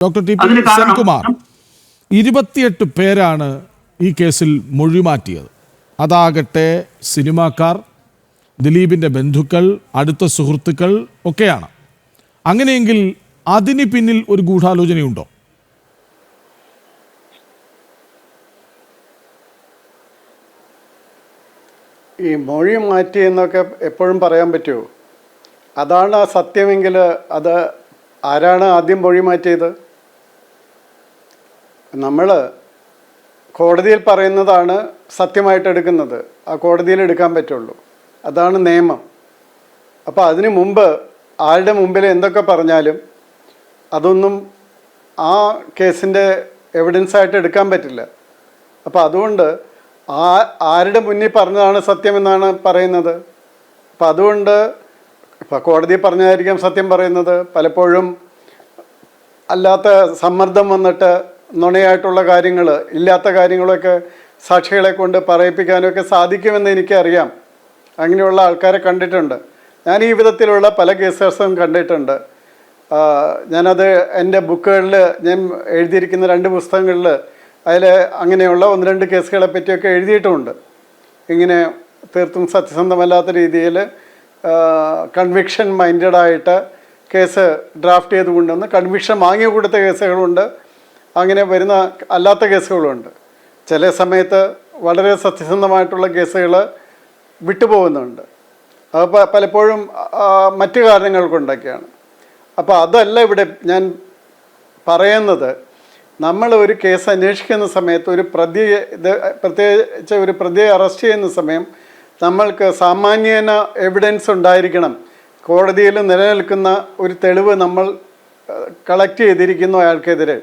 Doctor T P Senkumar 28 പേരാണ് ഈ കേസിൽ മൊഴിമാറ്റിയത്. അതാകട്ടെ സിനിമാക്കാർ, ദിലീപിൻ്റെ ബന്ധുക്കൾ, അടുത്ത സുഹൃത്തുക്കൾ ഒക്കെയാണ്. അങ്ങനെയെങ്കിൽ അതിന് പിന്നിൽ ഒരു ഗൂഢാലോചനയുണ്ടോ? ഈ മൊഴി മാറ്റി എന്നൊക്കെ എപ്പോഴും പറയാൻ പറ്റുമോ? അതാണ് ആ സത്യമെങ്കിൽ അത് ആരാണ് ആദ്യം മൊഴി മാറ്റിയത്? നമ്മൾ കോടതിയിൽ പറയുന്നതാണ് സത്യമായിട്ട് എടുക്കുന്നത്. ആ കോടതിയിൽ എടുക്കാൻ പറ്റുള്ളൂ. അതാണ് നിയമം. അപ്പോൾ അതിന് മുമ്പ് ആരുടെ മുമ്പിൽ എന്തൊക്കെ പറഞ്ഞാലും അതൊന്നും ആ കേസിൻ്റെ എവിഡൻസായിട്ട് എടുക്കാൻ പറ്റില്ല. അപ്പോൾ അതുകൊണ്ട് ആരുടെ മുന്നിൽ പറഞ്ഞതാണ് സത്യമെന്നാണ് പറയുന്നത്. അപ്പം അതുകൊണ്ട് ഇപ്പോൾ കോടതി പറഞ്ഞതായിരിക്കാം സത്യം പറയുന്നത്. പലപ്പോഴും അല്ലാത്ത സമ്മർദ്ദം വന്നിട്ട് നുണയായിട്ടുള്ള കാര്യങ്ങൾ, ഇല്ലാത്ത കാര്യങ്ങളൊക്കെ സാക്ഷികളെ കൊണ്ട് പറയിപ്പിക്കാനൊക്കെ സാധിക്കുമെന്ന് എനിക്കറിയാം. അങ്ങനെയുള്ള ആൾക്കാരെ കണ്ടിട്ടുണ്ട്. ഞാൻ ഈ വിധത്തിലുള്ള പല കേസുകളും കണ്ടിട്ടുണ്ട്. ഞാനത് എൻ്റെ ബുക്കുകളിൽ ഞാൻ എഴുതിയിരിക്കുന്ന 2 പുസ്തകങ്ങളിൽ അതിൽ അങ്ങനെയുള്ള 1-2 കേസുകളെ പറ്റിയൊക്കെ എഴുതിയിട്ടുമുണ്ട്. ഇങ്ങനെ തീർത്തും സത്യസന്ധമല്ലാത്ത രീതിയിൽ കൺവിക്ഷൻ മൈൻഡഡായിട്ട് കേസ് ഡ്രാഫ്റ്റ് ചെയ്ത് കൊണ്ടുവന്ന് കൺവിക്ഷൻ വാങ്ങി കൊടുത്ത കേസുകളുണ്ട്. അങ്ങനെ വരുന്ന അല്ലാത്ത കേസുകളുണ്ട്. ചില സമയത്ത് വളരെ സത്യസന്ധമായിട്ടുള്ള കേസുകൾ വിട്ടുപോകുന്നുണ്ട്. അത് പലപ്പോഴും മറ്റു കാരണങ്ങൾ കൊണ്ടൊക്കെയാണ്. അപ്പോൾ അതല്ല ഇവിടെ ഞാൻ പറയുന്നത്. നമ്മൾ ഒരു കേസ് അന്വേഷിക്കുന്ന സമയത്ത് ഒരു പ്രത്യേകിച്ച് ഒരു പ്രതിയെ അറസ്റ്റ് ചെയ്യുന്ന സമയം നമ്മൾക്ക് സാമാന്യേന എവിഡൻസ് ഉണ്ടായിരിക്കണം. കോടതിയിൽ നിലനിൽക്കുന്ന ഒരു തെളിവ് നമ്മൾ കളക്ട് ചെയ്തിരിക്കുന്നു അയാൾക്കെതിരെ,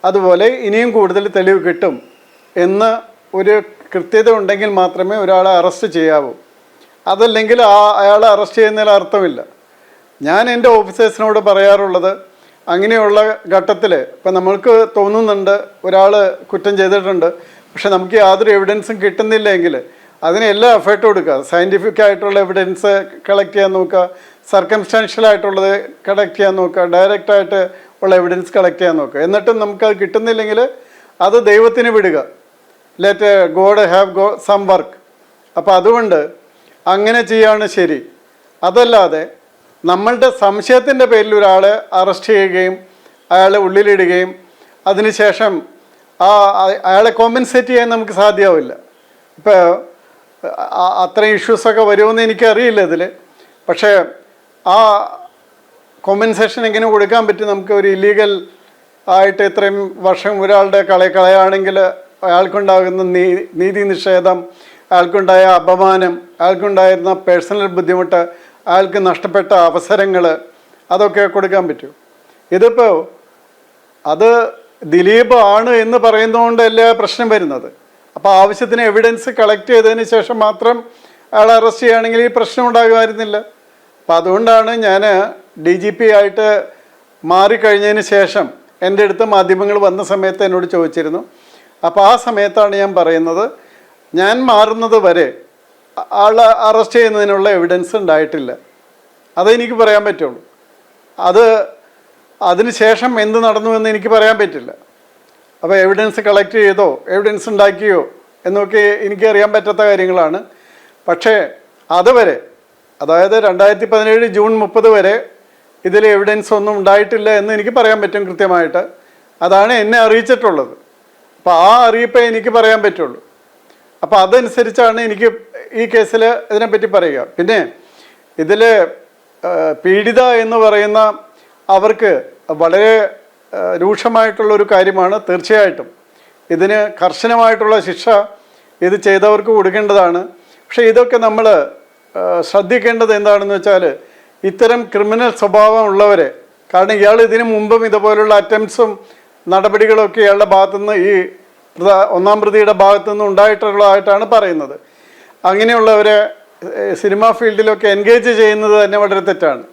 അതുപോലെ ഇനിയും കൂടുതൽ തെളിവ് കിട്ടും എന്ന് ഒരു കൃത്യത ഉണ്ടെങ്കിൽ മാത്രമേ ഒരാളെ അറസ്റ്റ് ചെയ്യാവൂ. അതല്ലെങ്കിൽ അയാളെ അറസ്റ്റ് ചെയ്യുന്നതിൽ അർത്ഥമില്ല. ഞാൻ എൻ്റെ ഓഫീസേഴ്സിനോട് പറയാറുള്ളത്, അങ്ങനെയുള്ള ഘട്ടത്തിൽ ഇപ്പം നമ്മൾക്ക് തോന്നുന്നുണ്ട് ഒരാൾ കുറ്റം ചെയ്തിട്ടുണ്ട്, പക്ഷെ നമുക്ക് യാതൊരു എവിഡൻസും കിട്ടുന്നില്ലെങ്കിൽ അതിന് എല്ലാ എഫേർട്ടും കൊടുക്കുക. സയൻറ്റിഫിക് ആയിട്ടുള്ള എവിഡൻസ് കളക്ട് ചെയ്യാൻ നോക്കുക, സർക്കംസ്റ്റാൻഷ്യൽ ആയിട്ടുള്ളത് കളക്ട് ചെയ്യാൻ നോക്കുക, ഡയറക്റ്റായിട്ട് ഉള്ള എവിഡൻസ് കളക്ട് ചെയ്യാൻ നോക്കുക. എന്നിട്ടും നമുക്കത് കിട്ടുന്നില്ലെങ്കിൽ അത് ദൈവത്തിന് വിടുക. Let God have some work. അപ്പോൾ അതുകൊണ്ട് അങ്ങനെ ചെയ്യാണ് ശരി. അതല്ലാതെ നമ്മളുടെ സംശയത്തിൻ്റെ പേരിൽ ഒരാളെ അറസ്റ്റ് ചെയ്യുകയും അയാളെ ഉള്ളിലിടുകയും അതിനുശേഷം അയാളെ കോമ്പൻസേറ്റ് ചെയ്യാൻ നമുക്ക് സാധ്യമാവില്ല. ഇപ്പോൾ അത്രയും ഇഷ്യൂസൊക്കെ വരുമെന്ന് എനിക്കറിയില്ല ഇതിൽ. പക്ഷേ ആ കോമ്പൻസേഷൻ എങ്ങനെ കൊടുക്കാൻ പറ്റും? നമുക്ക് ഒരു ഇല്ലീഗൽ ആയിട്ട് ഇത്രയും വർഷം ഒരാളുടെ കളയാണെങ്കിൽ അയാൾക്കുണ്ടാകുന്ന നീതി നിഷേധം, അയാൾക്കുണ്ടായ അപമാനം, അയാൾക്കുണ്ടായിരുന്ന പേഴ്സണൽ ബുദ്ധിമുട്ട്, അയാൾക്ക് നഷ്ടപ്പെട്ട അവസരങ്ങൾ, അതൊക്കെ കൊടുക്കാൻ പറ്റും. ഇതിപ്പോൾ അത് ദിലീപ് ആണ് എന്ന് പറയുന്നതുകൊണ്ടല്ലേ പ്രശ്നം വരുന്നത്. അപ്പോൾ ആവശ്യത്തിന് എവിഡൻസ് കളക്ട് ചെയ്തതിന് ശേഷം മാത്രം അയാളെ അറസ്റ്റ് ചെയ്യുകയാണെങ്കിൽ ഈ പ്രശ്നം ഉണ്ടാകുമായിരുന്നില്ല. അപ്പോൾ അതുകൊണ്ടാണ് ഞാൻ DGP ആയിട്ട് മാറിക്കഴിഞ്ഞതിന് ശേഷം എൻ്റെ അടുത്ത് മാധ്യമങ്ങൾ വന്ന സമയത്ത് എന്നോട് ചോദിച്ചിരുന്നു. അപ്പോൾ ആ സമയത്താണ് ഞാൻ പറയുന്നത്, ഞാൻ മാറുന്നത് വരെ ആളെ അറസ്റ്റ് ചെയ്യുന്നതിനുള്ള എവിഡൻസ് ഉണ്ടായിട്ടില്ല. അതെനിക്ക് പറയാൻ പറ്റുള്ളൂ. അതിന് ശേഷം എന്ത് നടന്നു എന്ന് എനിക്ക് പറയാൻ പറ്റില്ല. അപ്പോൾ എവിഡൻസ് കളക്ട് ചെയ്തോ എവിഡൻസ് ഉണ്ടാക്കിയോ എന്നൊക്കെ എനിക്കറിയാൻ പറ്റാത്ത കാര്യങ്ങളാണ്. പക്ഷേ അതുവരെ, അതായത് 2017 ജൂൺ 30 വരെ ഇതിൽ എവിഡൻസ് ഒന്നും ഉണ്ടായിട്ടില്ല എന്ന് എനിക്ക് പറയാൻ പറ്റും കൃത്യമായിട്ട്. അതാണ് എന്നെ അറിയിച്ചിട്ടുള്ളത്. അപ്പോൾ ആ അറിയിപ്പേ എനിക്ക് പറയാൻ പറ്റുള്ളൂ. അപ്പോൾ അതനുസരിച്ചാണ് എനിക്ക് ഈ കേസിൽ ഇതിനെപ്പറ്റി പറയുക. പിന്നെ ഇതിൽ പീഡിത എന്ന് പറയുന്ന അവർക്ക് വളരെ രൂക്ഷമായിട്ടുള്ളൊരു കാര്യമാണ്. തീർച്ചയായിട്ടും ഇതിന് കർശനമായിട്ടുള്ള ശിക്ഷ ഇത് ചെയ്തവർക്ക് കൊടുക്കേണ്ടതാണ്. പക്ഷേ ഇതൊക്കെ നമ്മൾ ശ്രദ്ധിക്കേണ്ടത് എന്താണെന്ന് വെച്ചാൽ, ഇത്തരം ക്രിമിനൽ സ്വഭാവമുള്ളവരെ, കാരണം ഇയാൾ ഇതിനു മുമ്പും ഇതുപോലുള്ള അറ്റംപ്റ്റ്സും നടപടികളൊക്കെ ഇയാളുടെ ഭാഗത്തുനിന്ന്, ഈ 1-ാം പ്രതിയുടെ ഭാഗത്തുനിന്ന് ഉണ്ടായിട്ടുള്ളതായിട്ടാണ് പറയുന്നത്. അങ്ങനെയുള്ളവരെ സിനിമാ ഫീൽഡിലൊക്കെ എൻഗേജ് ചെയ്യുന്നത് തന്നെ വളരെ തെറ്റാണ്.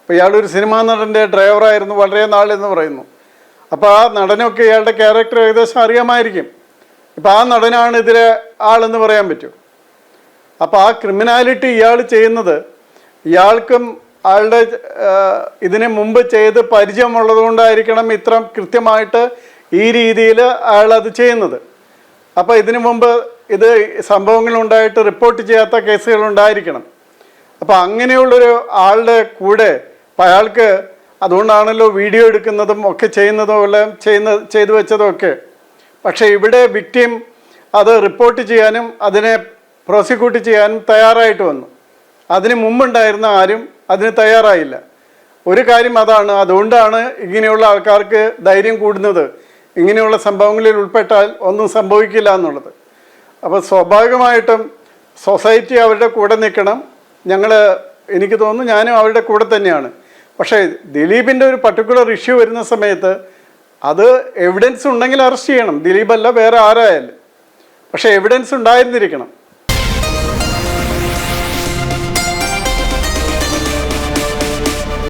ഇപ്പോൾ ഇയാളൊരു സിനിമാ നടൻ്റെ ഡ്രൈവറായിരുന്നു വളരെ നാളെന്ന് പറയുന്നു. അപ്പോൾ ആ നടനൊക്കെ ഇയാളുടെ ക്യാരക്ടർ ഏകദേശം അറിയാമായിരിക്കും. ഇപ്പോൾ ആ നടനാണ് ഇതിലെ ആളെന്ന് പറയാൻ പറ്റും. അപ്പോൾ ആ ക്രിമിനാലിറ്റി ഇയാൾ ചെയ്യുന്നത് ഇയാൾക്കും ആളുടെ ഇതിന് മുമ്പ് ചെയ്ത് പരിചയമുള്ളത് കൊണ്ടായിരിക്കണം ഇത്ര കൃത്യമായിട്ട് ഈ രീതിയിൽ അയാൾ അത് ചെയ്യുന്നത്. അപ്പോൾ ഇതിനു മുമ്പ് ഇത് സംഭവങ്ങളുണ്ടായിട്ട് റിപ്പോർട്ട് ചെയ്യാത്ത കേസുകൾ ഉണ്ടായിരിക്കണം. അപ്പോൾ അങ്ങനെയുള്ളൊരു ആളുടെ കൂടെ അയാൾക്ക് അതുകൊണ്ടാണല്ലോ വീഡിയോ എടുക്കുന്നതും ഒക്കെ ചെയ്യുന്നതും എല്ലാം ചെയ്തു വെച്ചതും ഒക്കെ. പക്ഷേ ഇവിടെ വിക്ടിം അത് റിപ്പോർട്ട് ചെയ്യാനും അതിനെ പ്രോസിക്യൂട്ട് ചെയ്യാനും തയ്യാറായിട്ട് വന്നു. അതിന് മുമ്പുണ്ടായിരുന്ന ആരും അതിന് തയ്യാറായില്ല. ഒരു കാര്യം അതാണ്, അതുകൊണ്ടാണ് ഇങ്ങനെയുള്ള ആൾക്കാർക്ക് ധൈര്യം കൂടുന്നത്, ഇങ്ങനെയുള്ള സംഭവങ്ങളിൽ ഉൾപ്പെട്ടാൽ ഒന്നും സംഭവിക്കില്ല എന്നുള്ളത്. അപ്പോൾ സ്വാഭാവികമായിട്ടും സൊസൈറ്റി അവരുടെ കൂടെ നിൽക്കണം. എനിക്ക് തോന്നുന്നു ഞാനും അവരുടെ കൂടെ തന്നെയാണ്. പക്ഷേ ദിലീപിൻ്റെ ഒരു പർട്ടിക്കുലർ ഇഷ്യൂ വരുന്ന സമയത്ത് അത് എവിഡൻസ് ഉണ്ടെങ്കിൽ അറസ്റ്റ് ചെയ്യണം. ദിലീപല്ല വേറെ ആരായാലും. പക്ഷേ എവിഡൻസ് ഉണ്ടായിരുന്നിരിക്കണം.